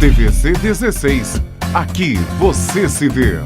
TVC 16. Aqui você se vê.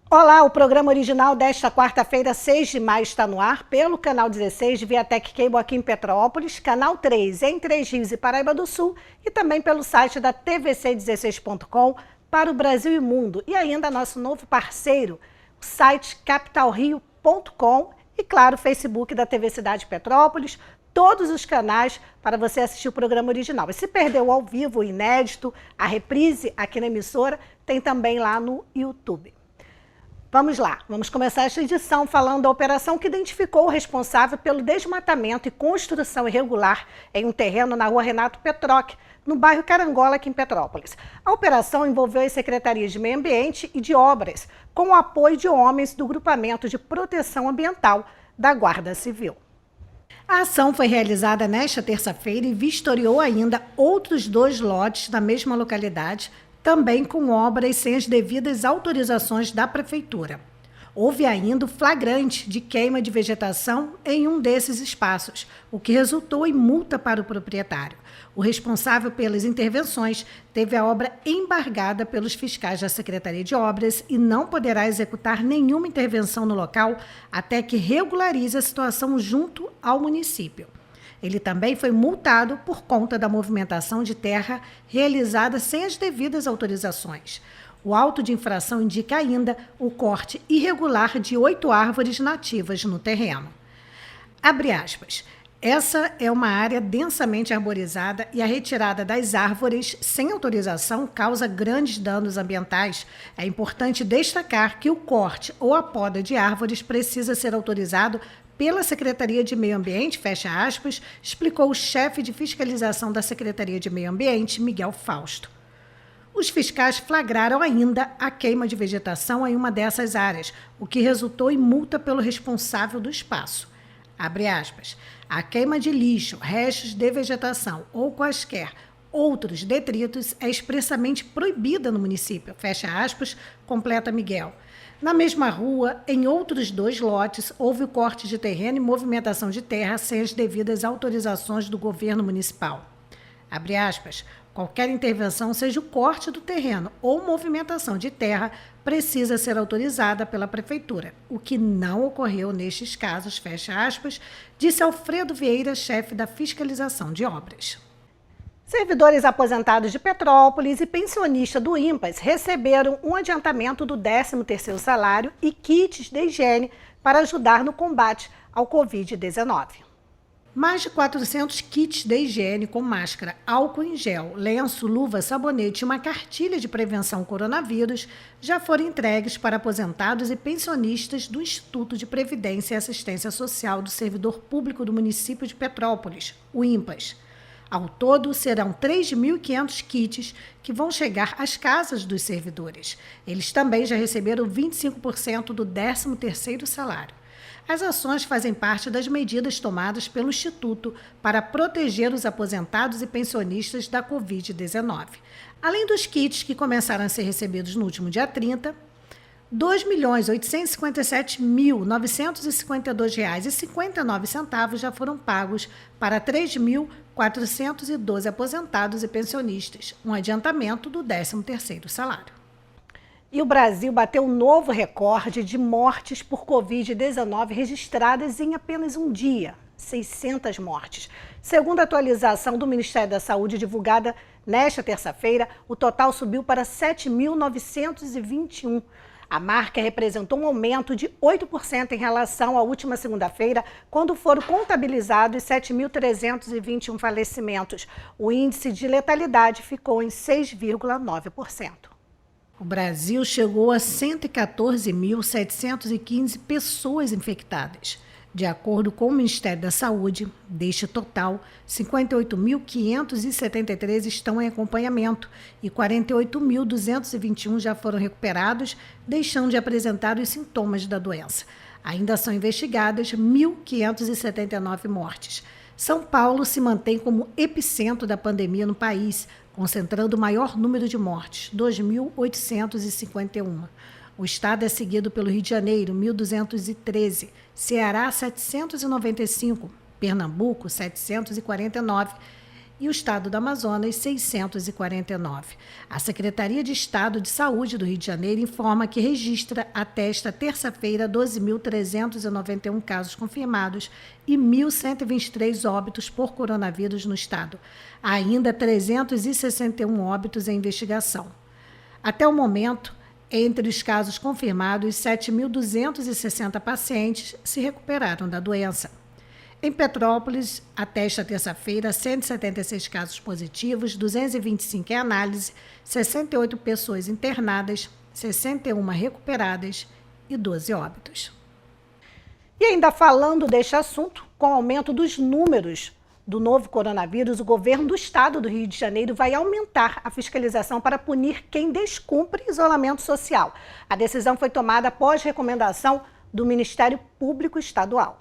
Olá, o programa original desta quarta-feira, 6 de maio, está no ar pelo canal 16 de Viatec Cable aqui em Petrópolis, canal 3 em Três Rios e Paraíba do Sul e também pelo site da tvc16.com para o Brasil e mundo. E ainda nosso novo parceiro, o site capitalrio.com e, claro, o Facebook da TV Cidade Petrópolis, todos os canais para você assistir o programa original. E se perdeu ao vivo, o inédito, a reprise aqui na emissora, tem também lá no YouTube. Vamos lá, vamos começar esta edição falando da operação que identificou o responsável pelo desmatamento e construção irregular em um terreno na rua Renato Petroc, no bairro Carangola, aqui em Petrópolis. A operação envolveu as secretarias de Meio Ambiente e de Obras, com o apoio de homens do Grupamento de Proteção Ambiental da Guarda Civil. A ação foi realizada nesta terça-feira e vistoriou ainda outros 2 lotes na mesma localidade, também com obras sem as devidas autorizações da Prefeitura. Houve ainda o flagrante de queima de vegetação em um desses espaços, o que resultou em multa para o proprietário. O responsável pelas intervenções teve a obra embargada pelos fiscais da Secretaria de Obras e não poderá executar nenhuma intervenção no local até que regularize a situação junto ao município. Ele também foi multado por conta da movimentação de terra realizada sem as devidas autorizações. O auto de infração indica ainda o corte irregular de 8 árvores nativas no terreno. Abre aspas. Essa é uma área densamente arborizada e a retirada das árvores sem autorização causa grandes danos ambientais. É importante destacar que o corte ou a poda de árvores precisa ser autorizado pela Secretaria de Meio Ambiente, fecha aspas, explicou o chefe de fiscalização da Secretaria de Meio Ambiente, Miguel Fausto. Os fiscais flagraram ainda a queima de vegetação em uma dessas áreas, o que resultou em multa pelo responsável do espaço. Abre aspas. A queima de lixo, restos de vegetação ou quaisquer outros detritos é expressamente proibida no município, fecha aspas, completa Miguel. Na mesma rua, em outros 2 lotes, houve o corte de terreno e movimentação de terra sem as devidas autorizações do governo municipal. Abre aspas, qualquer intervenção, seja o corte do terreno ou movimentação de terra, precisa ser autorizada pela Prefeitura, o que não ocorreu nestes casos, fecha aspas, disse Alfredo Vieira, chefe da fiscalização de obras. Servidores aposentados de Petrópolis e pensionistas do INPAS receberam um adiantamento do 13º salário e kits de higiene para ajudar no combate ao Covid-19. Mais de 400 kits de higiene com máscara, álcool em gel, lenço, luva, sabonete e uma cartilha de prevenção ao coronavírus já foram entregues para aposentados e pensionistas do Instituto de Previdência e Assistência Social do Servidor Público do município de Petrópolis, o INPAS. Ao todo, serão 3.500 kits que vão chegar às casas dos servidores. Eles também já receberam 25% do 13º salário. As ações fazem parte das medidas tomadas pelo Instituto para proteger os aposentados e pensionistas da Covid-19. Além dos kits que começaram a ser recebidos no último dia 30, R$ 2.857.952,59 já foram pagos para 3.412 aposentados e pensionistas, um adiantamento do 13º salário. E o Brasil bateu um novo recorde de mortes por Covid-19 registradas em apenas um dia, 600 mortes. Segundo a atualização do Ministério da Saúde divulgada nesta terça-feira, o total subiu para 7.921. A marca representou um aumento de 8% em relação à última segunda-feira, quando foram contabilizados 7.321 falecimentos. O índice de letalidade ficou em 6,9%. O Brasil chegou a 114.715 pessoas infectadas. De acordo com o Ministério da Saúde, deste total, 58.573 estão em acompanhamento e 48.221 já foram recuperados, deixando de apresentar os sintomas da doença. Ainda são investigadas 1.579 mortes. São Paulo se mantém como epicentro da pandemia no país, concentrando o maior número de mortes, 2.851. O estado é seguido pelo Rio de Janeiro, 1.213, Ceará, 795, Pernambuco, 749 e o estado do Amazonas, 649. A Secretaria de Estado de Saúde do Rio de Janeiro informa que registra até esta terça-feira 12.391 casos confirmados e 1.123 óbitos por coronavírus no estado. Há ainda 361 óbitos em investigação. Até o momento, entre os casos confirmados, 7.260 pacientes se recuperaram da doença. Em Petrópolis, até esta terça-feira, 176 casos positivos, 225 em análise, 68 pessoas internadas, 61 recuperadas e 12 óbitos. E ainda falando deste assunto, com o aumento dos números do novo coronavírus, o governo do estado do Rio de Janeiro vai aumentar a fiscalização para punir quem descumpre isolamento social. A decisão foi tomada após recomendação do Ministério Público Estadual.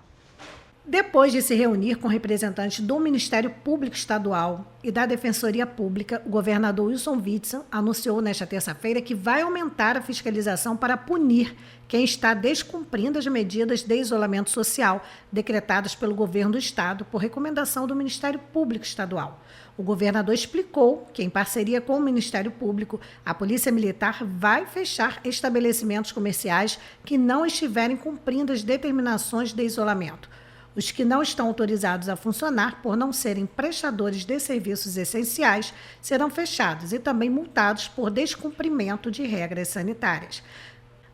Depois de se reunir com representantes do Ministério Público Estadual e da Defensoria Pública, o governador Wilson Witzel anunciou nesta terça-feira que vai aumentar a fiscalização para punir quem está descumprindo as medidas de isolamento social decretadas pelo governo do estado por recomendação do Ministério Público Estadual. O governador explicou que, em parceria com o Ministério Público, a Polícia Militar vai fechar estabelecimentos comerciais que não estiverem cumprindo as determinações de isolamento. Os que não estão autorizados a funcionar por não serem prestadores de serviços essenciais serão fechados e também multados por descumprimento de regras sanitárias.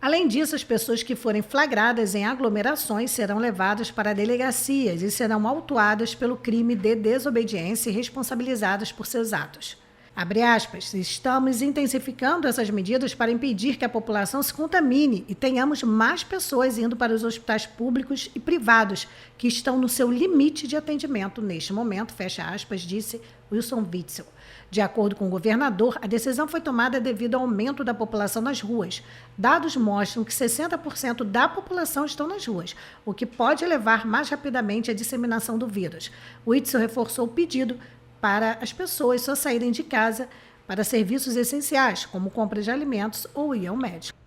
Além disso, as pessoas que forem flagradas em aglomerações serão levadas para delegacias e serão autuadas pelo crime de desobediência e responsabilizadas por seus atos. Abre aspas, estamos intensificando essas medidas para impedir que a população se contamine e tenhamos mais pessoas indo para os hospitais públicos e privados que estão no seu limite de atendimento neste momento, fecha aspas, disse Wilson Witzel. De acordo com o governador, a decisão foi tomada devido ao aumento da população nas ruas. Dados mostram que 60% da população estão nas ruas, o que pode levar mais rapidamente à disseminação do vírus. Witzel reforçou o pedido para as pessoas só saírem de casa para serviços essenciais, como compra de alimentos ou ir ao médico.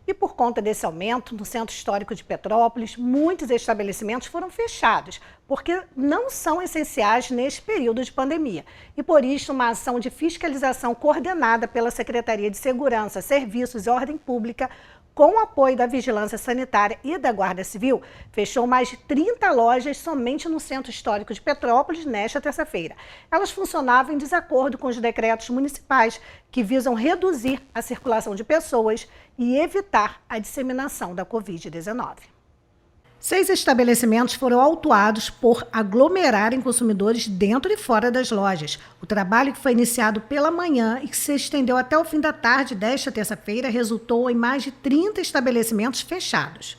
E por conta desse aumento, no Centro Histórico de Petrópolis, muitos estabelecimentos foram fechados, porque não são essenciais neste período de pandemia. E por isso, uma ação de fiscalização coordenada pela Secretaria de Segurança, Serviços e Ordem Pública, com o apoio da Vigilância Sanitária e da Guarda Civil, fechou mais de 30 lojas somente no Centro Histórico de Petrópolis nesta terça-feira. Elas funcionavam em desacordo com os decretos municipais que visam reduzir a circulação de pessoas e evitar a disseminação da Covid-19. 6 estabelecimentos foram autuados por aglomerarem consumidores dentro e fora das lojas. O trabalho, que foi iniciado pela manhã e que se estendeu até o fim da tarde desta terça-feira, resultou em mais de 30 estabelecimentos fechados.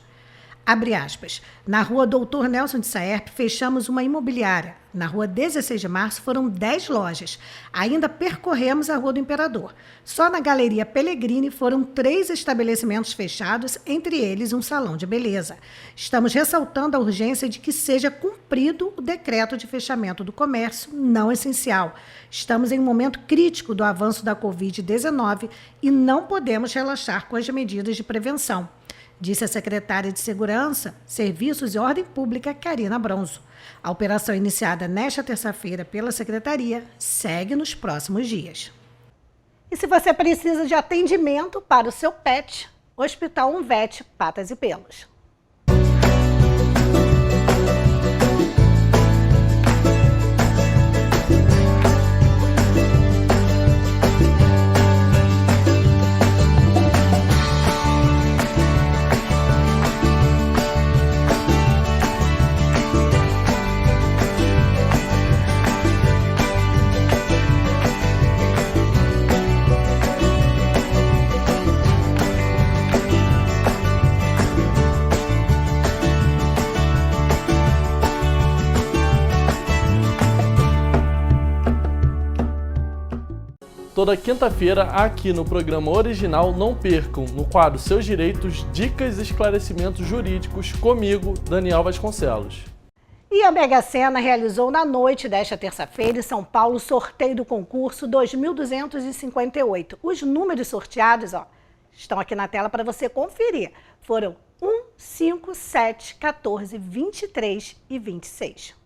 Abre aspas, na rua Doutor Nelson de Saerp, fechamos uma imobiliária. Na rua 16 de março foram 10 lojas. Ainda percorremos a Rua do Imperador. Só na Galeria Pellegrini foram 3 estabelecimentos fechados, entre eles um salão de beleza. Estamos ressaltando a urgência de que seja cumprido o decreto de fechamento do comércio não essencial. Estamos em um momento crítico do avanço da Covid-19 e não podemos relaxar com as medidas de prevenção, disse a secretária de Segurança, Serviços e Ordem Pública, Karina Bronzo. A operação iniciada nesta terça-feira pela Secretaria segue nos próximos dias. E se você precisa de atendimento para o seu pet, Hospital Unvet Patas e Pelos. Toda quinta-feira, aqui no programa original, não percam, no quadro Seus Direitos, dicas e esclarecimentos jurídicos, comigo, Daniel Vasconcelos. E a Mega Sena realizou na noite desta terça-feira em São Paulo o sorteio do concurso 2.258. Os números sorteados, estão aqui na tela para você conferir. Foram 1, 5, 7, 14, 23 e 26.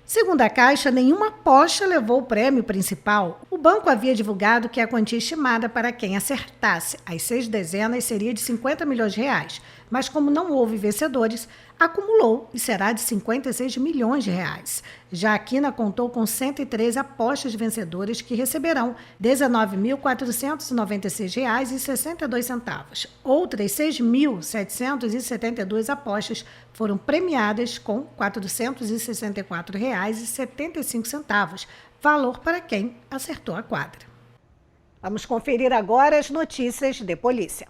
Segundo a Caixa, nenhuma aposta levou o prêmio principal. O banco havia divulgado que a quantia estimada para quem acertasse as 6 dezenas seria de 50 milhões de reais, mas como não houve vencedores, acumulou e será de 56 milhões de reais. Já a Quina contou com 103 apostas vencedoras que receberão R$ 19.496,62. Outras 6.772 apostas foram premiadas com R$ 464,75, valor para quem acertou a quadra. Vamos conferir agora as notícias de polícia.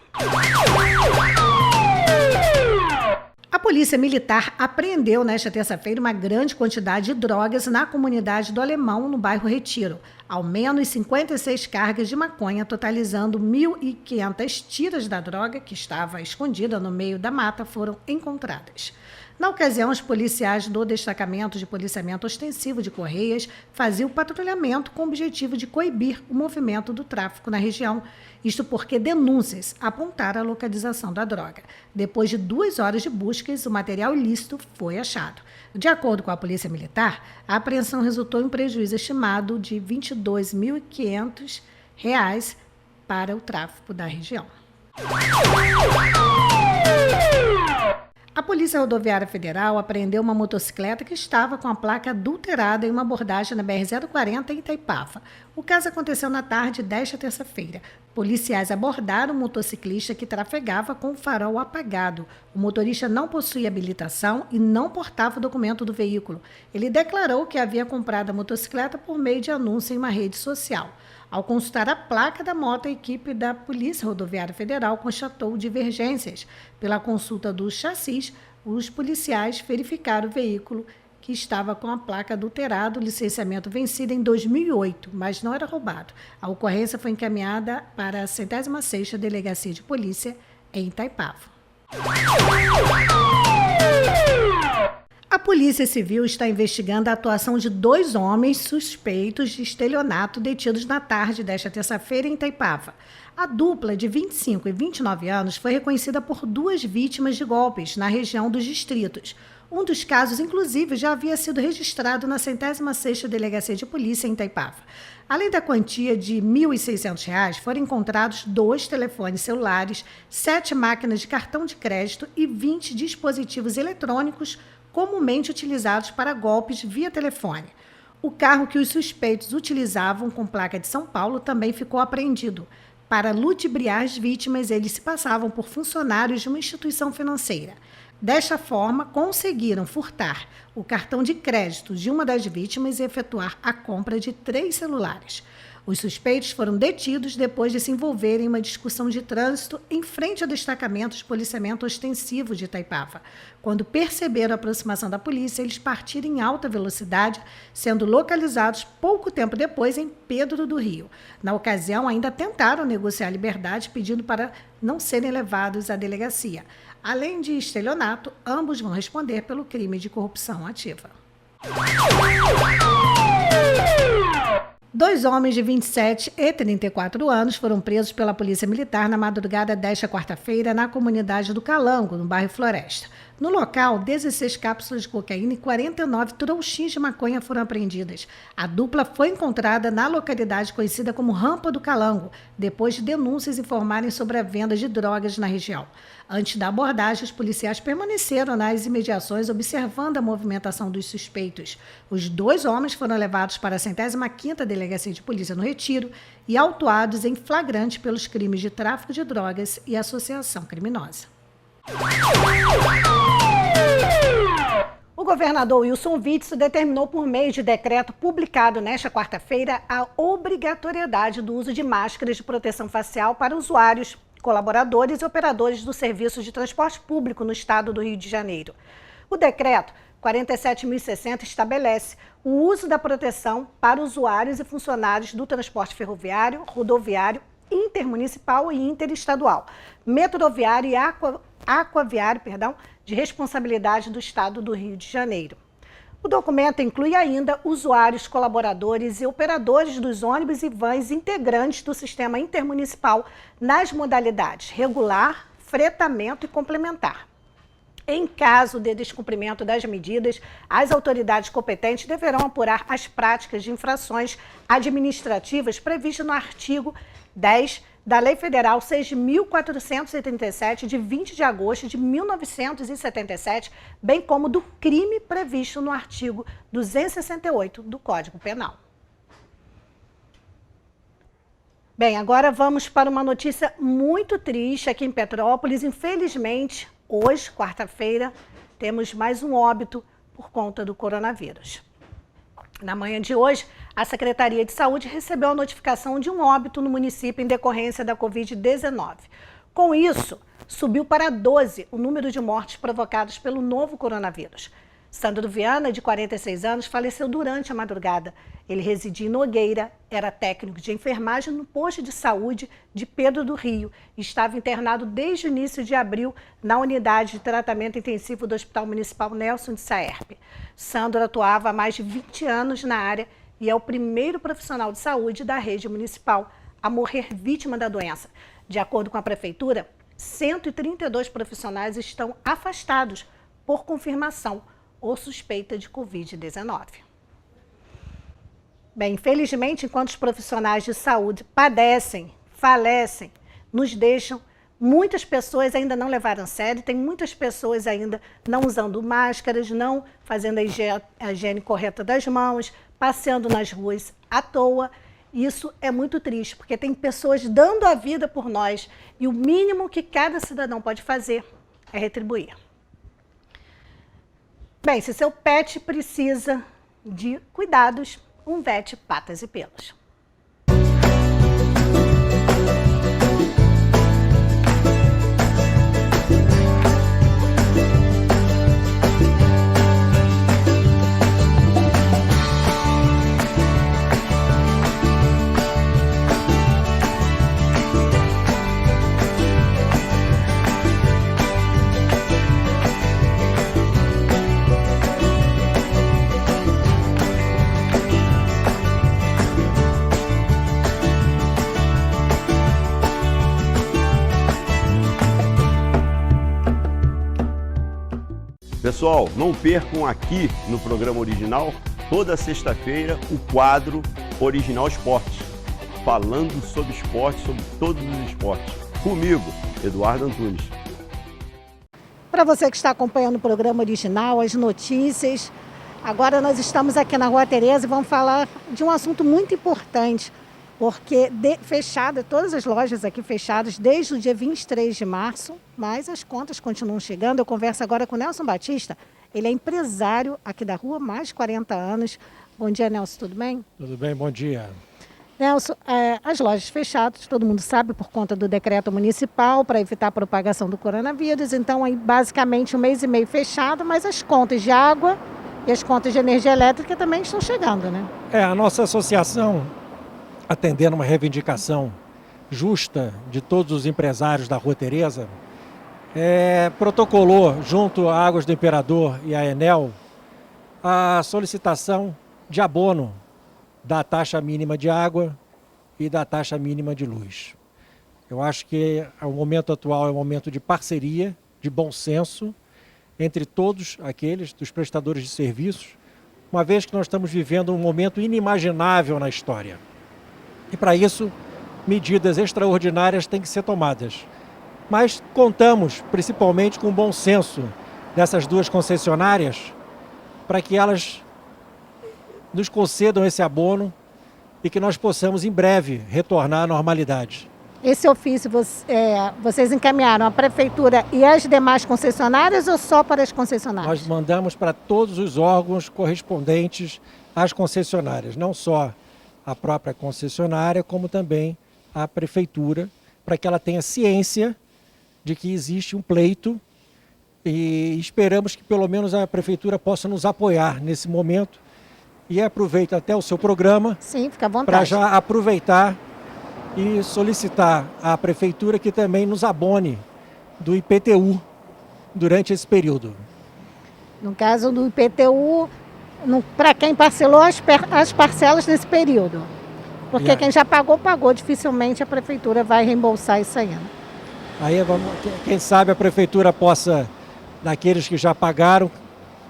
A Polícia Militar apreendeu nesta terça-feira uma grande quantidade de drogas na comunidade do Alemão, no bairro Retiro. Ao menos 56 cargas de maconha, totalizando 1.500 tiras da droga, que estava escondida no meio da mata, foram encontradas. Na ocasião, os policiais do Destacamento de Policiamento Ostensivo de Correias faziam patrulhamento com o objetivo de coibir o movimento do tráfico na região. Isto porque denúncias apontaram a localização da droga. Depois de 2 horas de buscas, o material ilícito foi achado. De acordo com a Polícia Militar, a apreensão resultou em um prejuízo estimado de R$ 22.500 para o tráfico da região. A Polícia Rodoviária Federal apreendeu uma motocicleta que estava com a placa adulterada em uma abordagem na BR-040 em Itaipava. O caso aconteceu na tarde desta terça-feira. Policiais abordaram um motociclista que trafegava com o farol apagado. O motorista não possuía habilitação e não portava o documento do veículo. Ele declarou que havia comprado a motocicleta por meio de anúncio em uma rede social. Ao consultar a placa da moto, a equipe da Polícia Rodoviária Federal constatou divergências. Pela consulta do chassis, os policiais verificaram o veículo que estava com a placa adulterada, o licenciamento vencido em 2008, mas não era roubado. A ocorrência foi encaminhada para a 106ª Delegacia de Polícia em Itaipava. A Polícia Civil está investigando a atuação de 2 homens suspeitos de estelionato detidos na tarde desta terça-feira em Itaipava. A dupla de 25 e 29 anos foi reconhecida por 2 vítimas de golpes na região dos distritos. Um dos casos, inclusive, já havia sido registrado na 106ª Delegacia de Polícia em Itaipava. Além da quantia de R$ 1.600, foram encontrados 2 telefones celulares, 7 máquinas de cartão de crédito e 20 dispositivos eletrônicos comumente utilizados para golpes via telefone. O carro que os suspeitos utilizavam com placa de São Paulo também ficou apreendido. Para ludibriar as vítimas, eles se passavam por funcionários de uma instituição financeira. Desta forma, conseguiram furtar o cartão de crédito de uma das vítimas e efetuar a compra de 3 celulares. Os suspeitos foram detidos depois de se envolverem em uma discussão de trânsito em frente ao destacamento de policiamento ostensivo de Itaipava. Quando perceberam a aproximação da polícia, eles partiram em alta velocidade, sendo localizados pouco tempo depois em Pedro do Rio. Na ocasião, ainda tentaram negociar a liberdade, pedindo para não serem levados à delegacia. Além de estelionato, ambos vão responder pelo crime de corrupção ativa. 2 homens de 27 e 34 anos foram presos pela Polícia Militar na madrugada desta quarta-feira na comunidade do Calango, no bairro Floresta. No local, 16 cápsulas de cocaína e 49 trouxinhas de maconha foram apreendidas. A dupla foi encontrada na localidade conhecida como Rampa do Calango, depois de denúncias informarem sobre a venda de drogas na região. Antes da abordagem, os policiais permaneceram nas imediações observando a movimentação dos suspeitos. Os 2 homens foram levados para a 105ª Delegacia de Polícia no Retiro e autuados em flagrante pelos crimes de tráfico de drogas e associação criminosa. O governador Wilson Witzel determinou por meio de decreto publicado nesta quarta-feira a obrigatoriedade do uso de máscaras de proteção facial para usuários, colaboradores e operadores do serviço de transporte público no estado do Rio de Janeiro. O decreto 47.060 estabelece o uso da proteção para usuários e funcionários do transporte ferroviário, rodoviário, intermunicipal e interestadual, metroviário e aquaviário, de responsabilidade do Estado do Rio de Janeiro. O documento inclui ainda usuários, colaboradores e operadores dos ônibus e vans integrantes do sistema intermunicipal nas modalidades regular, fretamento e complementar. Em caso de descumprimento das medidas, as autoridades competentes deverão apurar as práticas de infrações administrativas previstas no artigo 10 da Lei Federal 6.437, de 20 de agosto de 1977, bem como do crime previsto no artigo 268 do Código Penal. Bem, agora vamos para uma notícia muito triste aqui em Petrópolis. Infelizmente, hoje, quarta-feira, temos mais um óbito por conta do coronavírus. Na manhã de hoje, a Secretaria de Saúde recebeu a notificação de um óbito no município em decorrência da Covid-19. Com isso, subiu para 12 o número de mortes provocadas pelo novo coronavírus. Sandro Viana, de 46 anos, faleceu durante a madrugada. Ele residia em Nogueira, era técnico de enfermagem no posto de saúde de Pedro do Rio e estava internado desde o início de abril na unidade de tratamento intensivo do Hospital Municipal Nelson de Saerpe. Sandro atuava há mais de 20 anos na área e é o primeiro profissional de saúde da rede municipal a morrer vítima da doença. De acordo com a Prefeitura, 132 profissionais estão afastados por confirmação ou suspeita de Covid-19. Bem, infelizmente, enquanto os profissionais de saúde padecem, falecem, nos deixam, muitas pessoas ainda não levaram a sério, tem muitas pessoas ainda não usando máscaras, não fazendo a higiene correta das mãos, passeando nas ruas à toa. Isso é muito triste, porque tem pessoas dando a vida por nós e o mínimo que cada cidadão pode fazer é retribuir. Bem, se seu pet precisa de cuidados, um vet patas e pelos. Pessoal, não percam aqui no programa original, toda sexta-feira, o quadro Original Esportes, falando sobre esporte, sobre todos os esportes. Comigo, Eduardo Antunes. Para você que está acompanhando o programa original, as notícias, agora nós estamos aqui na Rua Tereza e vamos falar de um assunto muito importante, porque todas as lojas aqui fechadas desde o dia 23 de março, mas as contas continuam chegando. Eu converso agora com o Nelson Batista, ele é empresário aqui da rua, mais de 40 anos. Bom dia, Nelson, tudo bem? Tudo bem, bom dia. Nelson, as lojas fechadas, todo mundo sabe, por conta do decreto municipal para evitar a propagação do coronavírus, então aí basicamente 1 mês e meio fechado, mas as contas de água e as contas de energia elétrica também estão chegando, né? A nossa associação, atendendo uma reivindicação justa de todos os empresários da Rua Tereza, protocolou junto à Águas do Imperador e à Enel a solicitação de abono da taxa mínima de água e da taxa mínima de luz. Eu acho que o momento atual é um momento de parceria, de bom senso, entre todos aqueles dos prestadores de serviços, uma vez que nós estamos vivendo um momento inimaginável na história. E para isso, medidas extraordinárias têm que ser tomadas. Mas contamos principalmente com o bom senso dessas duas concessionárias para que elas nos concedam esse abono e que nós possamos em breve retornar à normalidade. Esse ofício vocês encaminharam à Prefeitura e às demais concessionárias ou só para as concessionárias? Nós mandamos para todos os órgãos correspondentes às concessionárias, não só a própria concessionária, como também a Prefeitura, para que ela tenha ciência de que existe um pleito e esperamos que pelo menos a Prefeitura possa nos apoiar nesse momento. E aproveito até o seu programa Sim, fica à vontade. para já aproveitar e solicitar à Prefeitura que também nos abone do IPTU durante esse período. No caso do IPTU, para quem parcelou as parcelas nesse período. Porque Yeah. quem já pagou, pagou. Dificilmente a Prefeitura vai reembolsar isso ainda. Aí quem sabe a Prefeitura possa, daqueles que já pagaram,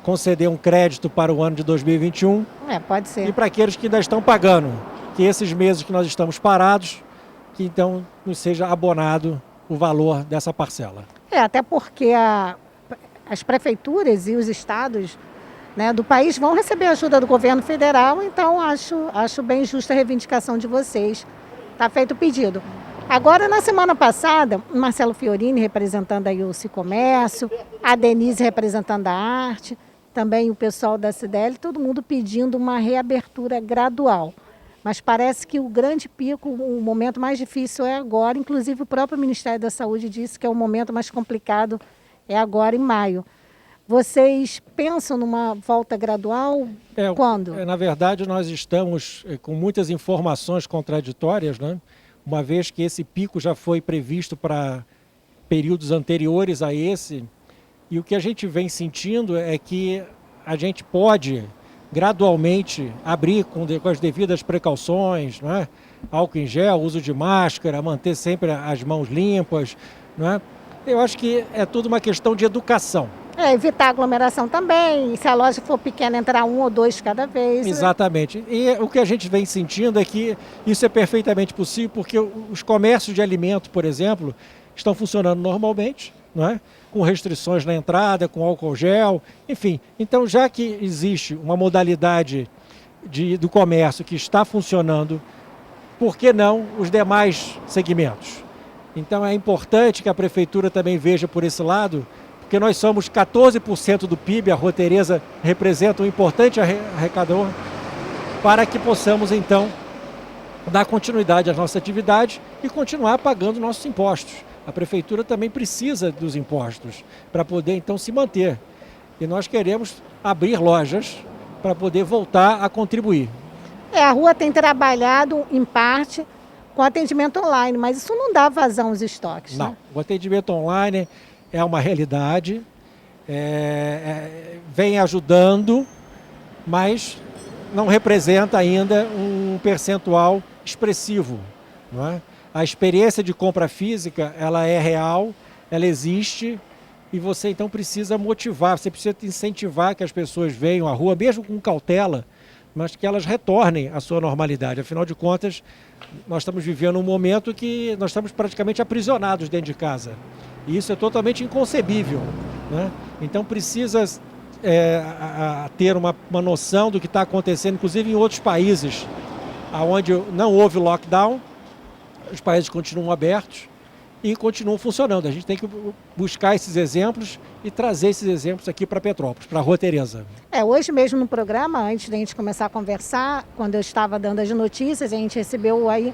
conceder um crédito para o ano de 2021 Pode ser. e para aqueles que ainda estão pagando, que esses meses que nós estamos parados, que então nos seja abonado o valor dessa parcela. Até porque as prefeituras e os estados, né, do país vão receber ajuda do governo federal, então acho bem justa a reivindicação de vocês. Está feito o pedido. Agora, na semana passada, o Marcelo Fiorini representando aí o Cicomércio, a Denise representando a arte, também o pessoal da CDL, todo mundo pedindo uma reabertura gradual. Mas parece que o grande pico, o momento mais difícil é agora. Inclusive o próprio Ministério da Saúde disse que é o momento mais complicado é agora em maio. Vocês pensam numa volta gradual? Quando? Na verdade, nós estamos com muitas informações contraditórias, né? Uma vez que esse pico já foi previsto para períodos anteriores a esse. E o que a gente vem sentindo é que a gente pode gradualmente abrir com as devidas precauções, né? Álcool em gel, uso de máscara, manter sempre as mãos limpas, né? Eu acho que é tudo uma questão de educação. Evitar aglomeração também, se a loja for pequena, entrar 1 ou 2 cada vez. Exatamente. E o que a gente vem sentindo é que isso é perfeitamente possível, porque os comércios de alimento, por exemplo, estão funcionando normalmente, não é? Com restrições na entrada, com álcool gel, enfim. Então, já que existe uma modalidade do comércio que está funcionando, por que não os demais segmentos? Então, é importante que a Prefeitura também veja por esse lado, porque nós somos 14% do PIB, a Rua Tereza representa um importante arrecadador, para que possamos, então, dar continuidade à nossa atividade e continuar pagando nossos impostos. A Prefeitura também precisa dos impostos para poder, então, se manter. E nós queremos abrir lojas para poder voltar a contribuir. A Rua tem trabalhado, em parte, com atendimento online, mas isso não dá vazão aos estoques, Não, né? o atendimento online é uma realidade, vem ajudando, mas não representa ainda um percentual expressivo, não é? A experiência de compra física, ela é real, ela existe e você então precisa motivar, você precisa incentivar que as pessoas venham à rua, mesmo com cautela, mas que elas retornem à sua normalidade. Afinal de contas, nós estamos vivendo um momento que nós estamos praticamente aprisionados dentro de casa. E isso é totalmente inconcebível, né? Então precisa ter uma noção do que está acontecendo, inclusive em outros países, onde não houve lockdown, os países continuam abertos e continuam funcionando. A gente tem que buscar esses exemplos e trazer esses exemplos aqui para Petrópolis, para a Rua Tereza. Hoje mesmo no programa, antes da gente começar a conversar, quando eu estava dando as notícias, a gente recebeu aí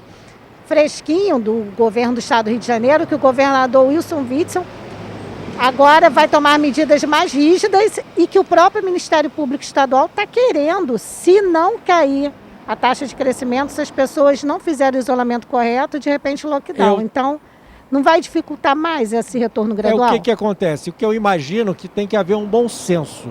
fresquinho do governo do estado do Rio de Janeiro, que o governador Wilson Witzel agora vai tomar medidas mais rígidas e que o próprio Ministério Público Estadual está querendo, se não cair a taxa de crescimento, se as pessoas não fizerem o isolamento correto, de repente lockdown. Então, não vai dificultar mais esse retorno gradual? O que acontece? O que eu imagino que tem que haver um bom senso.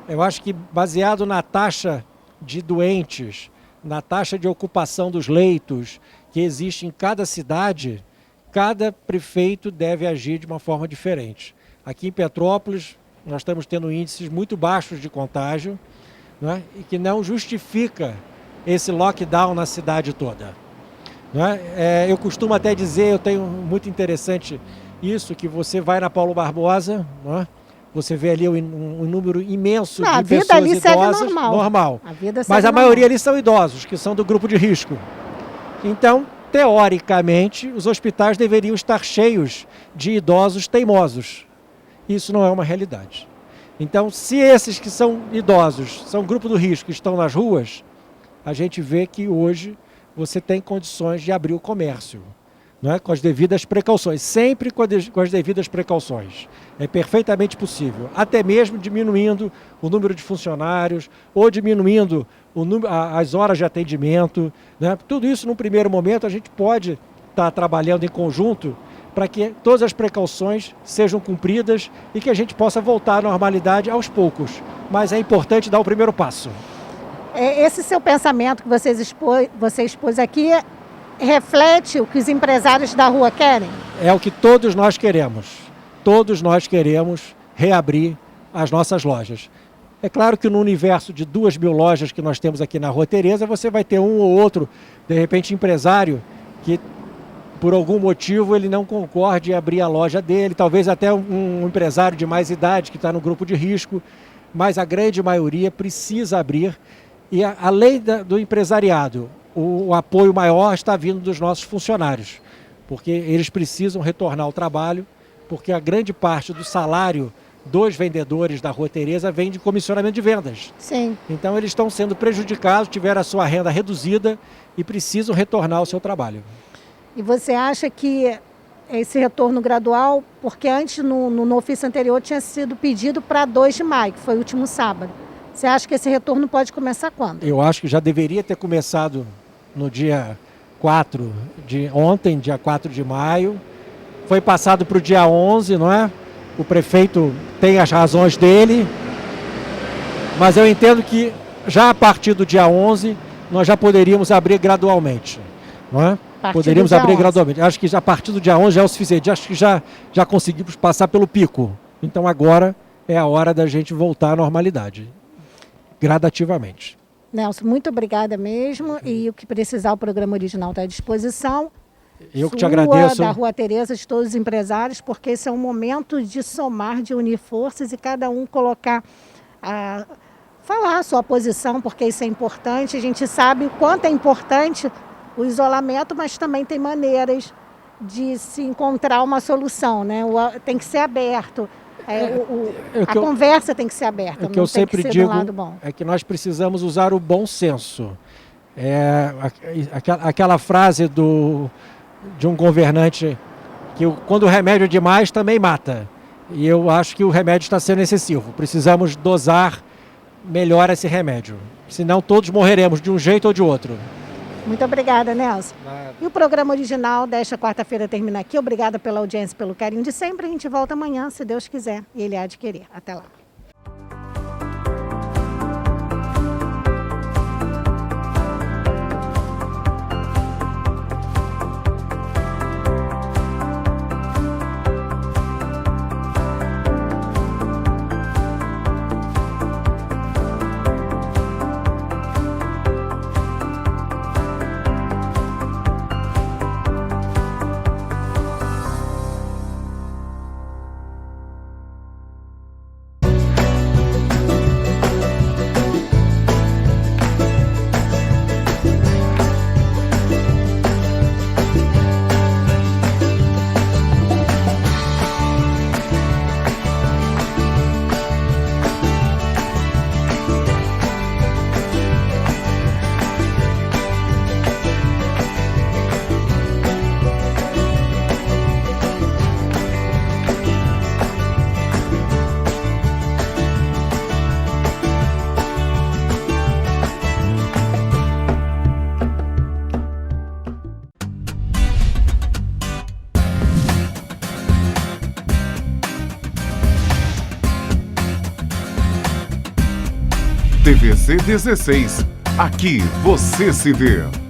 Eu acho que baseado na taxa de doentes, na taxa de ocupação dos leitos que existe em cada cidade, cada prefeito deve agir de uma forma diferente. Aqui em Petrópolis, nós estamos tendo índices muito baixos de contágio, né, e que não justifica esse lockdown na cidade toda. Eu costumo até dizer, eu tenho muito interessante isso, que você vai na Paulo Barbosa, você vê ali um número imenso de pessoas ali idosas, segue normal. Mas a maioria ali são idosos, que são do grupo de risco. Então, teoricamente, os hospitais deveriam estar cheios de idosos teimosos. Isso não é uma realidade. Então, se esses que são idosos, são grupo do risco, estão nas ruas, a gente vê que hoje você tem condições de abrir o comércio, né, com as devidas precauções, sempre com as devidas precauções. É perfeitamente possível, até mesmo diminuindo o número de funcionários ou diminuindo as horas de atendimento, né? Tudo isso, num primeiro momento, a gente pode estar trabalhando em conjunto para que todas as precauções sejam cumpridas e que a gente possa voltar à normalidade aos poucos. Mas é importante dar o primeiro passo. Esse seu pensamento que você expôs aqui reflete o que os empresários da rua querem? É o que todos nós queremos. Todos nós queremos reabrir as nossas lojas. É claro que no universo de 2.000 lojas que nós temos aqui na Rua Tereza, você vai ter um ou outro, de repente, empresário que, por algum motivo, ele não concorde em abrir a loja dele, talvez até um empresário de mais idade que está no grupo de risco, mas a grande maioria precisa abrir. E além do empresariado, o apoio maior está vindo dos nossos funcionários, porque eles precisam retornar ao trabalho, porque a grande parte do salário dos vendedores da Rua Tereza vem de comissionamento de vendas. Sim. Então eles estão sendo prejudicados, tiveram a sua renda reduzida e precisam retornar ao seu trabalho. E você acha que esse retorno gradual, porque antes no ofício anterior tinha sido pedido para 2 de maio, que foi o último sábado. Você acha que esse retorno pode começar quando? Eu acho que já deveria ter começado no dia 4 de ontem, dia 4 de maio. Foi passado para o dia 11, não é? O prefeito tem as razões dele, mas eu entendo que já a partir do dia 11 nós já poderíamos abrir gradualmente, não é? Poderíamos abrir gradualmente. Acho que já a partir do dia 11 já é o suficiente. Acho que já conseguimos passar pelo pico. Então agora é a hora da gente voltar à normalidade, gradativamente. Nelson, muito obrigada mesmo. E o que precisar, o programa original está à disposição. Eu que te agradeço. Da Rua Tereza, de todos os empresários, porque esse é um momento de somar, de unir forças e cada um colocar, falar a sua posição, porque isso é importante. A gente sabe o quanto é importante o isolamento, mas também tem maneiras de se encontrar uma solução, né? Tem que ser aberto. A conversa tem que ser aberta, o que eu sempre digo é que nós precisamos usar o bom senso. Aquela frase de um governante que quando o remédio é demais também mata. E eu acho que o remédio está sendo excessivo. Precisamos dosar melhor esse remédio. Senão todos morreremos de um jeito ou de outro. Muito obrigada, Nelson. Nada. E o programa original desta quarta-feira termina aqui. Obrigada pela audiência, pelo carinho de sempre. A gente volta amanhã, se Deus quiser. E Ele há de querer. Até lá. TVC 16. Aqui você se vê.